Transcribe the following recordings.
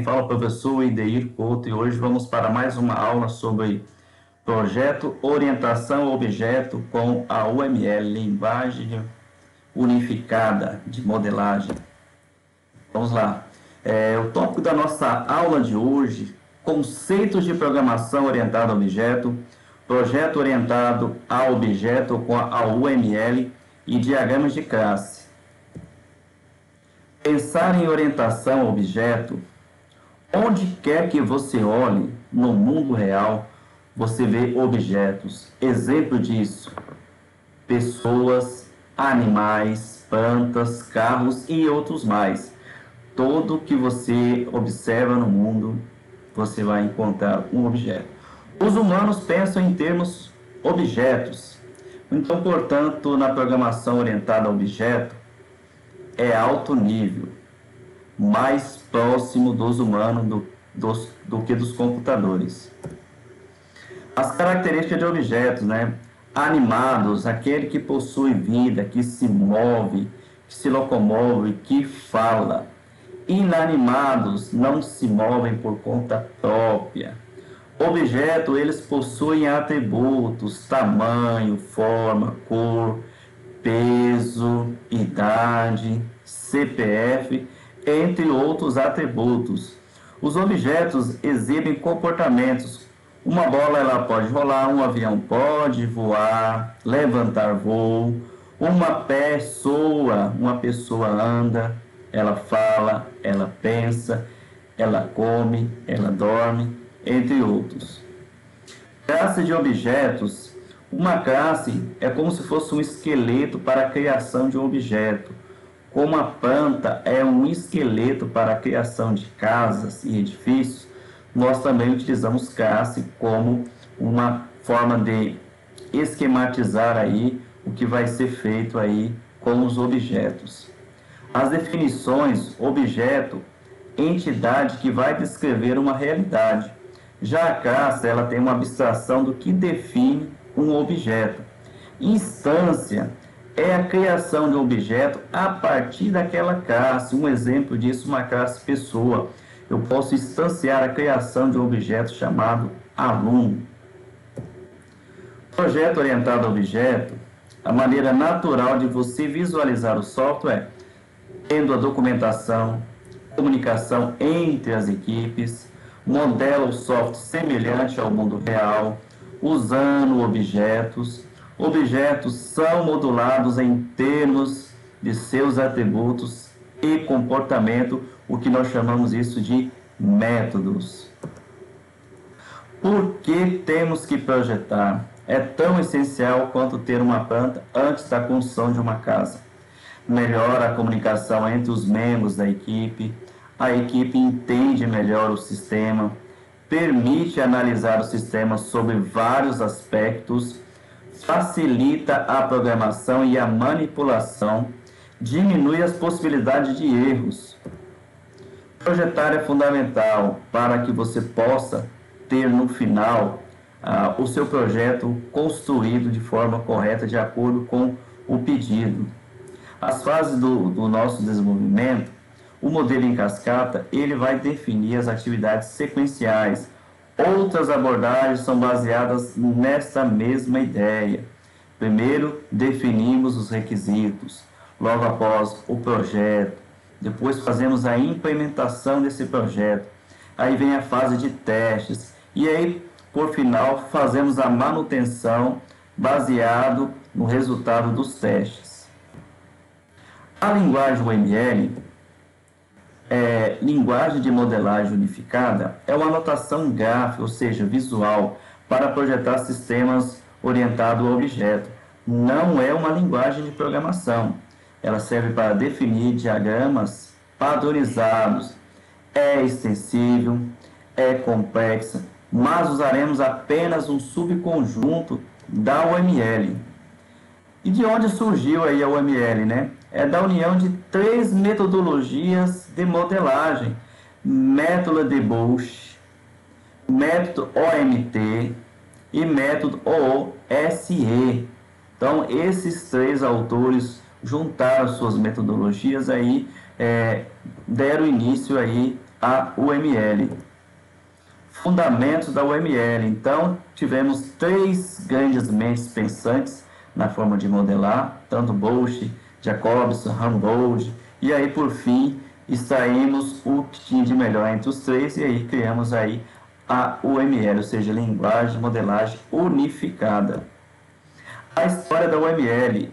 Fala, professor Ideir Couto, e hoje vamos para mais uma aula sobre projeto orientação a objeto com a UML, linguagem unificada de modelagem. Vamos lá. O tópico da nossa aula de hoje, conceitos de programação orientada a objeto, projeto orientado a objeto com a UML e diagramas de classe. Pensar em orientação a objeto. Onde quer que você olhe no mundo real, você vê objetos. Exemplo disso: pessoas, animais, plantas, carros e outros mais. Tudo que você observa no mundo, você vai encontrar um objeto. Os humanos pensam em termos objetos. Então, portanto, na programação orientada a objeto, é alto nível, mais próximo dos humanos do que dos computadores. As características de objetos, Animados, aquele que possui vida, que se move, que se locomove, que fala. Inanimados, não se movem por conta própria. Objetos, eles possuem atributos, tamanho, forma, cor, peso, idade, CPF, entre outros atributos. Os objetos exibem comportamentos. Uma bola ela pode rolar, um avião pode voar, levantar voo, uma pessoa anda, ela fala, ela pensa, ela come, ela dorme, entre outros. Classe de objetos. Uma classe é como se fosse um esqueleto para a criação de um objeto. Como a planta é um esqueleto para a criação de casas e edifícios, nós também utilizamos classe como uma forma de esquematizar aí o que vai ser feito aí com os objetos. As definições: objeto, entidade que vai descrever uma realidade. Já a classe, ela tem uma abstração do que define um objeto. Instância é a criação de um objeto a partir daquela classe. Um exemplo disso, uma classe pessoa. Eu posso instanciar a criação de um objeto chamado aluno. Projeto orientado a objeto, a maneira natural de você visualizar o software, tendo a documentação, comunicação entre as equipes, modela o software semelhante ao mundo real, usando objetos. Objetos são modulados em termos de seus atributos e comportamento, o que nós chamamos isso de métodos. Por que temos que projetar? É tão essencial quanto ter uma planta antes da construção de uma casa. Melhora a comunicação entre os membros da equipe, a equipe entende melhor o sistema, permite analisar o sistema sobre vários aspectos, facilita a programação e a manipulação, diminui as possibilidades de erros. Projetar é fundamental para que você possa ter no final o seu projeto construído de forma correta, de acordo com o pedido. As fases do nosso desenvolvimento, o modelo em cascata, ele vai definir as atividades sequenciais. Outras abordagens são baseadas nessa mesma ideia. Primeiro, definimos os requisitos. Logo após, o projeto. Depois, fazemos a implementação desse projeto. Aí vem a fase de testes. E aí, por final, fazemos a manutenção baseado no resultado dos testes. A linguagem UML, linguagem de modelagem unificada, é uma notação gráfica, ou seja, visual, para projetar sistemas orientados ao objeto. Não é uma linguagem de programação. Ela serve para definir diagramas padronizados. É extensível, é complexa, mas usaremos apenas um subconjunto da UML. E de onde surgiu aí a UML, É da união de 3 metodologias de modelagem: método de Bush, método OMT e método OSE. Então, esses 3 autores juntaram suas metodologias aí, deram início aí a UML. Fundamentos da UML. Então, tivemos três grandes mentes pensantes na forma de modelar, tanto Bosch, Jacobson, Humboldt, e aí, por fim, extraímos o que tinha de melhor entre os três, e aí criamos aí a UML, ou seja, Linguagem de Modelagem Unificada. A história da UML.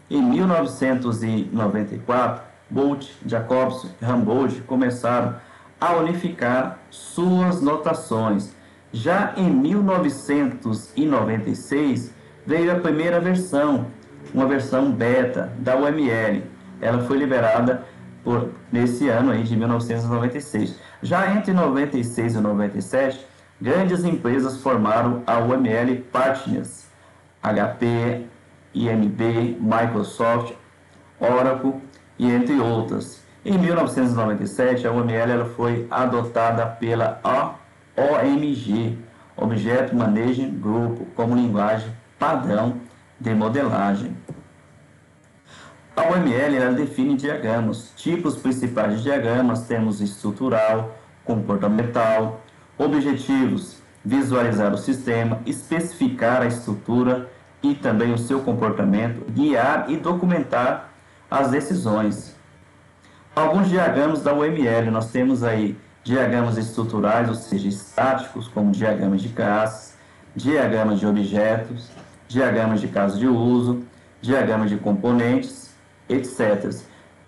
Em 1994, Bolt, Jacobson e Humboldt começaram a unificar suas notações. Já em 1996, veio a primeira versão, uma versão beta da UML. Ela foi liberada nesse ano aí de 1996. Já entre 96 e 97, grandes empresas formaram a UML Partners, HP, IMB, Microsoft, Oracle e entre outras. Em 1997, a UML ela foi adotada pela OMG, Object Management Group, como linguagem padrão de modelagem. A UML ela define diagramas. Tipos principais de diagramas temos estrutural, comportamental, objetivos, visualizar o sistema, especificar a estrutura e também o seu comportamento, guiar e documentar as decisões. Alguns diagramas da UML, nós temos aí diagramas estruturais, ou seja, estáticos, como diagramas de classes, diagramas de objetos, diagramas de caso de uso, diagramas de componentes, etc.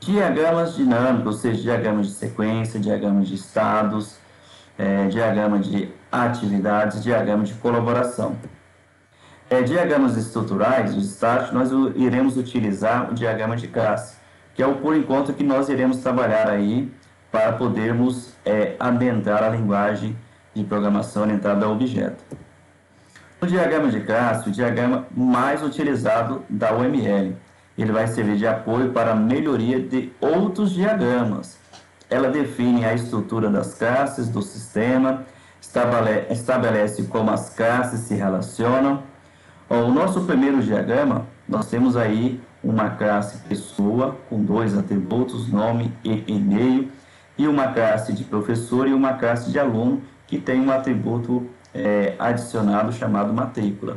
Diagramas dinâmicos, ou seja, diagramas de sequência, diagramas de estados, diagramas de atividades, diagramas de colaboração. Diagramas estruturais, os estáticos, nós iremos utilizar o diagrama de classe, que é o por enquanto que nós iremos trabalhar aí para podermos adentrar a linguagem de programação orientada a objeto. O diagrama de classe, o diagrama mais utilizado da UML, ele vai servir de apoio para a melhoria de outros diagramas. Ela define a estrutura das classes do sistema, estabelece como as classes se relacionam. O nosso primeiro diagrama, nós temos aí uma classe pessoa com dois atributos, nome e e-mail, e uma classe de professor e uma classe de aluno que tem um atributo adicionado chamado matrícula.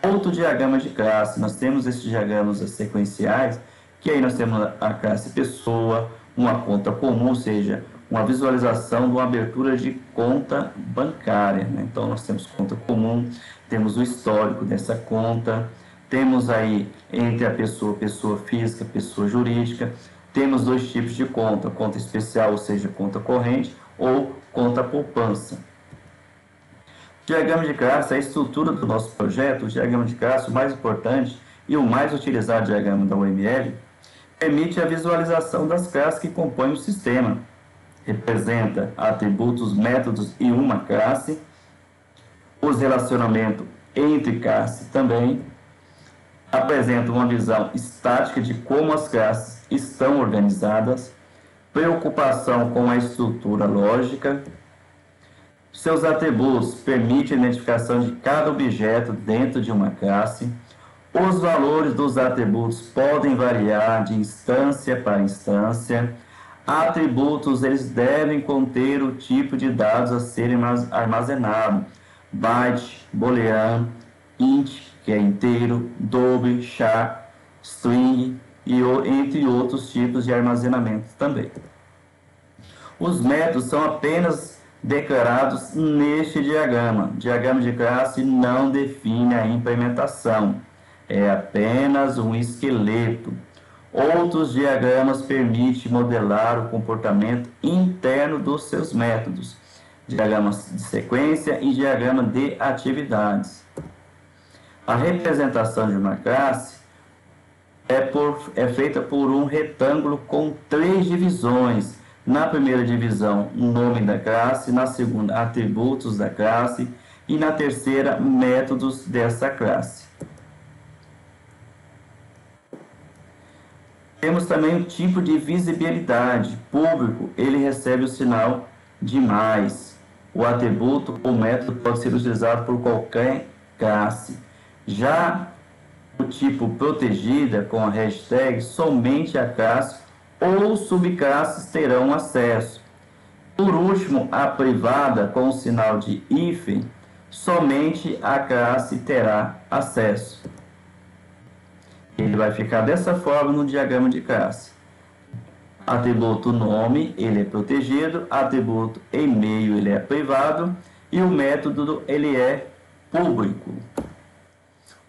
Outro diagrama de classe, nós temos esses diagramas sequenciais, que aí nós temos a classe pessoa, uma conta comum, ou seja, uma visualização de uma abertura de conta bancária, né? Então, nós temos conta comum, temos o histórico dessa conta, temos aí entre a pessoa física, pessoa jurídica, temos dois tipos de conta, conta especial, ou seja, conta corrente, ou conta poupança. Diagrama de classe, a estrutura do nosso projeto, o diagrama de classe, o mais importante e o mais utilizado diagrama da UML, permite a visualização das classes que compõem o sistema. Representa atributos, métodos e uma classe, os relacionamentos entre classes também, apresenta uma visão estática de como as classes estão organizadas, preocupação com a estrutura lógica. Seus atributos permitem a identificação de cada objeto dentro de uma classe. Os valores dos atributos podem variar de instância para instância. Atributos, eles devem conter o tipo de dados a serem armazenados. Byte, booleano, int, que é inteiro, double, char, string, e entre outros tipos de armazenamento também. Os métodos são apenas declarados neste diagrama. O diagrama de classe não define a implementação, é apenas um esqueleto. Outros diagramas permitem modelar o comportamento interno dos seus métodos, diagramas de sequência e diagrama de atividades. A representação de uma classe é feita por um retângulo com 3 divisões. Na primeira divisão, nome da classe, na segunda, atributos da classe e na terceira, métodos dessa classe. Temos também o tipo de visibilidade. Público, ele recebe o sinal de mais. O atributo ou método pode ser utilizado por qualquer classe. Já o tipo protegida, com a hashtag, somente a classe ou subclasses terão acesso. Por último, a privada, com o sinal de hífen, somente a classe terá acesso. Ele vai ficar dessa forma no diagrama de classe. Atributo nome, ele é protegido, atributo e-mail, ele é privado, e o método, ele é público.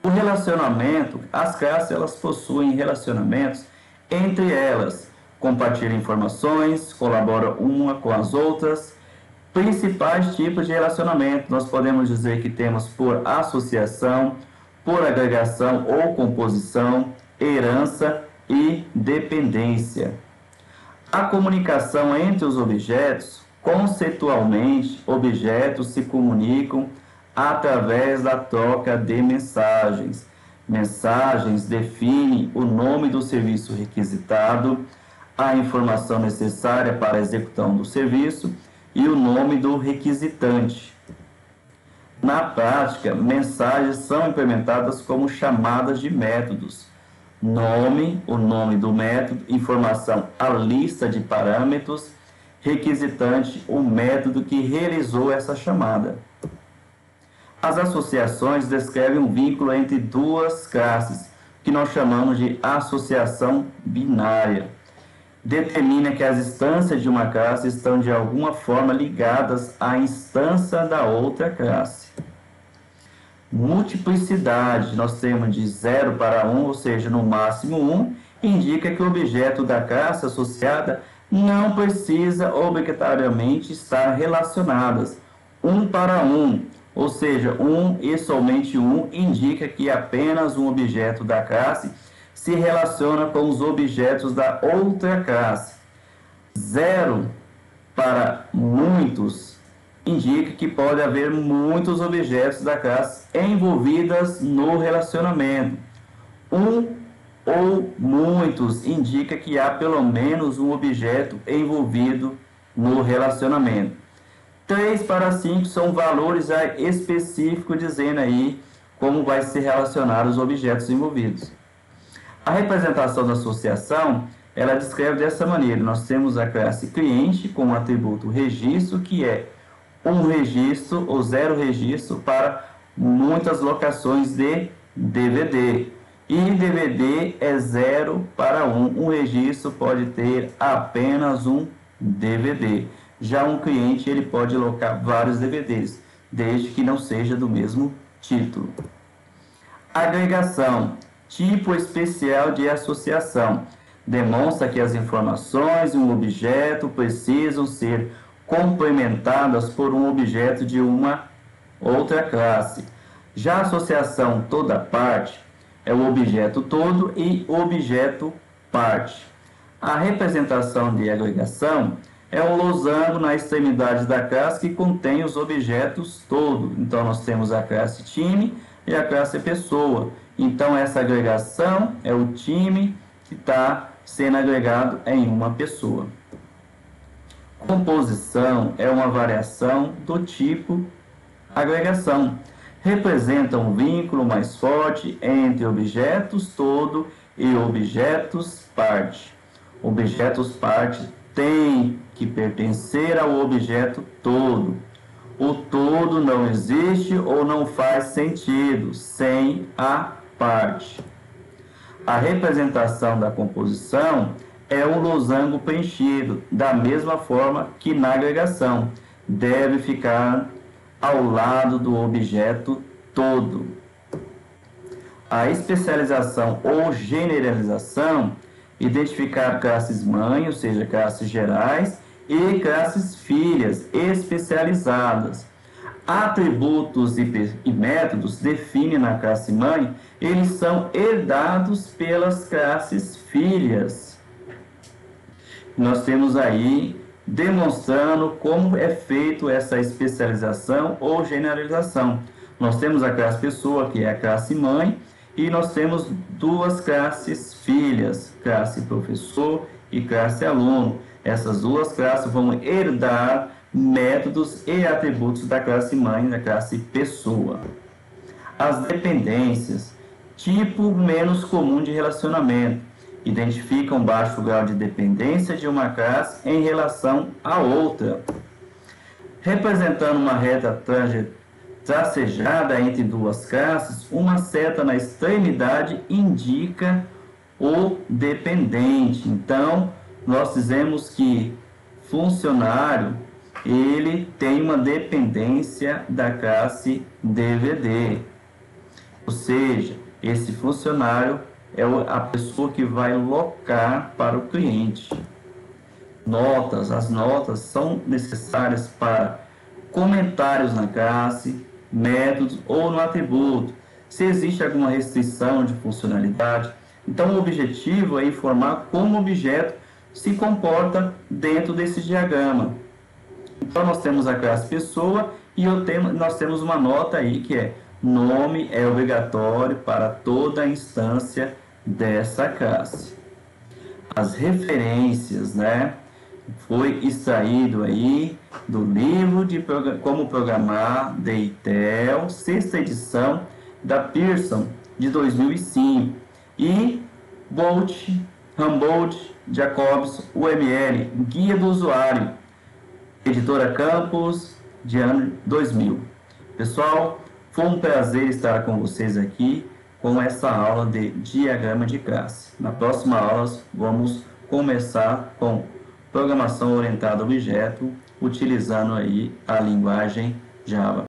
O relacionamento, as classes, elas possuem relacionamentos entre elas, compartilham informações, colaboram uma com as outras. Principais tipos de relacionamento, nós podemos dizer que temos por associação, por agregação ou composição, herança e dependência. A comunicação entre os objetos, conceitualmente, objetos se comunicam através da troca de mensagens. Mensagens definem o nome do serviço requisitado, a informação necessária para a execução do serviço e o nome do requisitante. Na prática, mensagens são implementadas como chamadas de métodos. Nome, o nome do método, informação, a lista de parâmetros, requisitante, o método que realizou essa chamada. As associações descrevem um vínculo entre duas classes, que nós chamamos de associação binária. Determina que as instâncias de uma classe estão de alguma forma ligadas à instância da outra classe. Multiplicidade, nós temos de 0 para 1, ou seja, no máximo 1, indica que o objeto da classe associada não precisa obrigatoriamente estar relacionadas. 1 para 1, ou seja, 1 e somente 1 indica que apenas um objeto da classe se relaciona com os objetos da outra classe. 0 para muitos indica que pode haver muitos objetos da classe envolvidas no relacionamento. 1 ou muitos indica que há pelo menos um objeto envolvido no relacionamento. 3 para 5 são valores específicos dizendo aí como vai ser relacionado os objetos envolvidos. A representação da associação, ela descreve dessa maneira. Nós temos a classe cliente com o atributo registro, que é um registro ou 0 registro para muitas locações de DVD. E DVD é 0 para 1. Um registro pode ter apenas um DVD. Já um cliente, ele pode locar vários DVDs, desde que não seja do mesmo título. Agregação, tipo especial de associação. Demonstra que as informações de um objeto precisam ser complementadas por um objeto de uma outra classe. Já a associação toda parte é o objeto todo e o objeto parte. A representação de agregação é um losango na extremidade da classe que contém os objetos todos. Então, nós temos a classe time e a classe pessoa. Então, essa agregação é o time que está sendo agregado em uma pessoa. Composição é uma variação do tipo agregação. Representa um vínculo mais forte entre objetos todo e objetos parte. Objetos parte têm que pertencer ao objeto todo. O todo não existe ou não faz sentido sem a parte. A representação da composição é um losango preenchido, da mesma forma que na agregação. Deve ficar ao lado do objeto todo. A especialização ou generalização, identificar classes mãe, ou seja, classes gerais, e classes filhas especializadas. Atributos e métodos definem na classe mãe, eles são herdados pelas classes filhas. Nós temos aí demonstrando como é feito essa especialização ou generalização. Nós temos a classe pessoa, que é a classe mãe, e nós temos duas classes filhas, classe professor e classe aluno. Essas duas classes vão herdar métodos e atributos da classe mãe e da classe pessoa. As dependências, tipo menos comum de relacionamento, identificam baixo grau de dependência de uma classe em relação à outra. Representando uma reta tracejada entre duas classes, uma seta na extremidade indica o dependente. Então, nós dizemos que funcionário, ele tem uma dependência da classe DVD. Ou seja, esse funcionário é a pessoa que vai locar para o cliente. Notas, as notas são necessárias para comentários na classe, métodos ou no atributo, se existe alguma restrição de funcionalidade. Então, o objetivo é informar como o objeto se comporta dentro desse diagrama. Então, nós temos a classe pessoa e nós temos uma nota aí que é: nome é obrigatório para toda a instância dessa classe. As referências, né? Foi extraído aí do livro de Como Programar de Intel, 6ª edição da Pearson, de 2005, e Bolt, Humboldt, Jacobs, UML, Guia do Usuário, Editora Campos, de ano 2000. Pessoal, foi um prazer estar com vocês aqui com essa aula de diagrama de classe. Na próxima aula, vamos começar com programação orientada a objeto, utilizando aí a linguagem Java.